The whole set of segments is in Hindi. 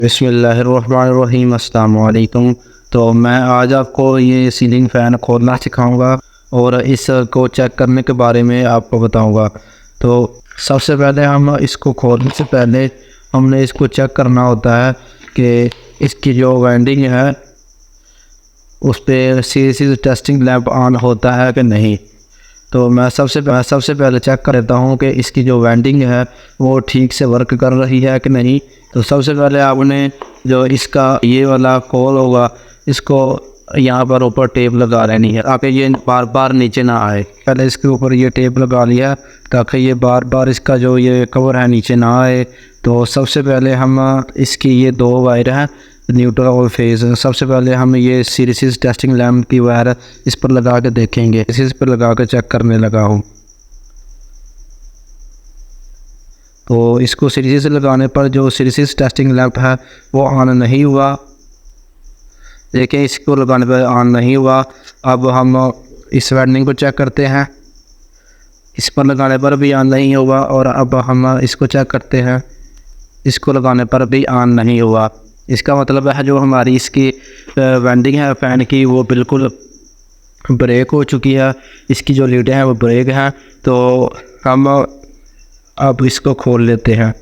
बिस्मिल्लाहिर्रहमानिर्रहीम अस्सलाम वालेकुम। तो मैं आज आपको ये सीलिंग फ़ैन खोलना सिखाऊंगा और इसको चेक करने के बारे में आपको बताऊंगा। तो सबसे पहले हम इसको खोलने से पहले हमने इसको चेक करना होता है कि इसकी जो वाइंडिंग है उस पर सीरीज टेस्टिंग लैंप ऑन होता है कि नहीं। तो मैं सबसे पहले चेक कर लेता हूँ कि इसकी जो वाइंडिंग है वो ठीक से वर्क कर रही है कि नहीं। तो सबसे पहले आपने जो इसका ये वाला कोल होगा इसको यहाँ पर ऊपर टेप लगा लेनी है ताकि ये बार बार नीचे ना आए। पहले इसके ऊपर ये टेप लगा लिया ताकि ये बार बार इसका जो ये कवर है नीचे ना आए। तो सबसे पहले हम इसकी ये दो वायर हैं न्यूट्रल और फेज़, सबसे पहले हम ये सीरीज टेस्टिंग लैंप की वायर इस पर लगा के देखेंगे। इस पर लगा के चेक करने लगा हूँ। तो इसको सीरीज लगाने पर जो सीरीज टेस्टिंग लैंप है वो ऑन नहीं हुआ। देखिए इसको लगाने पर ऑन नहीं हुआ। अब हम इस वायरिंग को चेक करते हैं, इस पर लगाने पर भी ऑन नहीं हुआ। और अब हम इसको चेक करते हैं, इसको लगाने पर भी ऑन नहीं हुआ। इसका मतलब है जो हमारी इसकी वाइंडिंग है फ़ैन की वो बिल्कुल ब्रेक हो चुकी है, इसकी जो लीडें हैं वो ब्रेक हैं। तो हम अब इसको खोल लेते हैं।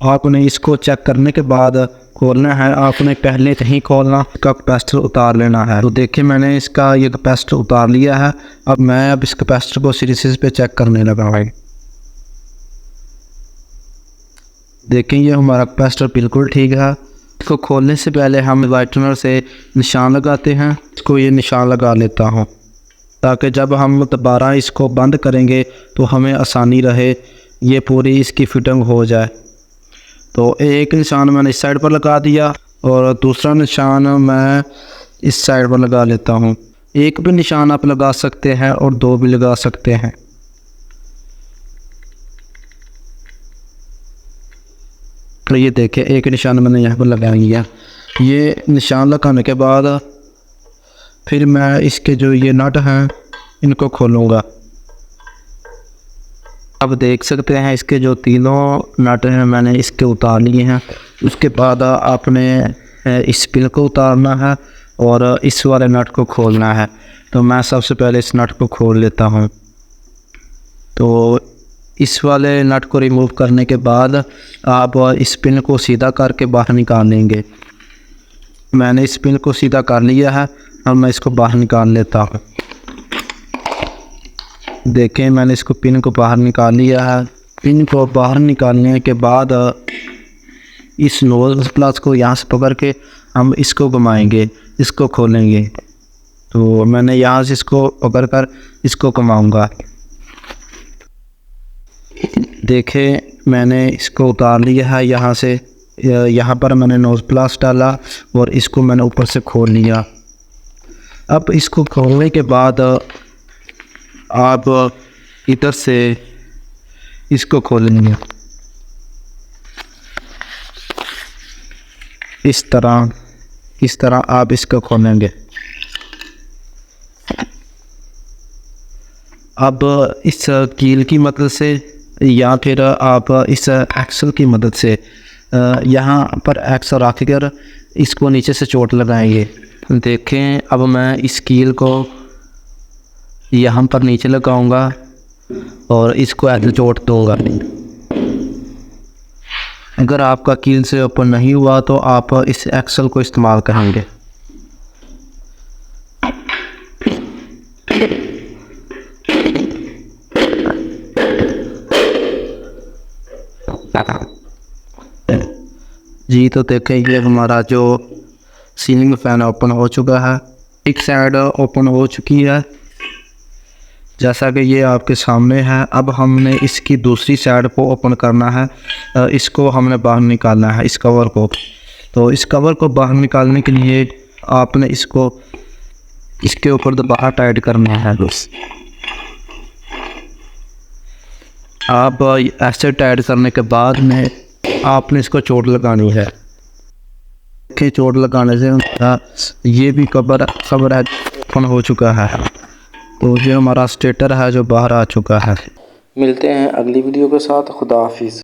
आपने इसको चेक करने के बाद खोलना है, आपने पहले नहीं खोलना, इसका कैपेसिटर उतार लेना है। तो देखिए मैंने इसका ये कैपेसिटर उतार लिया है। अब मैं इस कैपेसिटर को सीरीज पे चेक करने लगा हूँ। देखें ये हमारा कैपेसिटर बिल्कुल ठीक है। इसको खोलने से पहले हम वाइटनर से निशान लगाते हैं। इसको ये निशान लगा लेता हूँ ताकि जब हम दोबारा इसको बंद करेंगे तो हमें आसानी रहे, ये पूरी इसकी फिटिंग हो जाए। तो एक निशान मैंने इस साइड पर लगा दिया और दूसरा निशान मैं इस साइड पर लगा लेता हूँ। एक भी निशान आप लगा सकते हैं और दो भी लगा सकते हैं। तो ये देखिए एक निशान मैंने यहाँ पर लगा लिया। ये निशान लगाने के बाद फिर मैं इसके जो ये नट हैं इनको खोलूँगा। अब देख सकते हैं इसके जो तीनों नट हैं मैंने इसके उतार लिए हैं। उसके बाद आपने इस पिन को उतारना है और इस वाले नट को खोलना है। तो मैं सबसे पहले इस नट को खोल लेता हूँ। तो इस वाले नट को रिमूव करने के बाद आप इस पिन को सीधा करके बाहर निकाल लेंगे। मैंने इस पिन को सीधा कर लिया है, अब मैं इसको बाहर निकाल लेता हूँ। देखें मैंने इसको पिन को बाहर निकाल लिया है। पिन को बाहर निकालने के बाद इस नोज प्लस को यहाँ से पकड़ के हम इसको घुमाएंगे, इसको खोलेंगे। तो मैंने यहाँ से इसको पकड़ कर इसको घुमाऊँगा। देखें मैंने इसको उतार लिया है यहाँ से। यहाँ पर मैंने नोज प्लस डाला और इसको मैंने ऊपर से खोल लिया। अब इसको खोलने के बाद आप इधर से इसको खोलेंगे इस तरह आप इसको खोलेंगे। अब इस कील की मदद से या फिर आप इस एक्सल की मदद से यहाँ पर एक्सल रख कर इसको नीचे से चोट लगाएंगे। देखें अब मैं इस कील को यहाँ पर नीचे लगाऊंगा और इसको ऐसे चोट दूंगा। अगर आपका कील से ओपन नहीं हुआ तो आप इस एक्सल को इस्तेमाल करेंगे। जी तो देखें ये हमारा जो सीलिंग फ़ैन ओपन हो चुका है। एक साइड ओपन हो चुकी है जैसा कि ये आपके सामने है। अब हमने इसकी दूसरी साइड को ओपन करना है, इसको हमने बाहर निकालना है इस कवर को। तो इस कवर को बाहर निकालने के लिए आपने इसको इसके ऊपर दोबारा टाइट करना है। बस आप ऐसे टाइट करने के बाद में आपने इसको चोट लगानी है। कि चोट लगाने से ये भी कवर है ओपन हो चुका है। तो ये हमारा स्टेटर है जो बाहर आ चुका है। मिलते हैं अगली वीडियो के साथ। खुदा हाफिज़।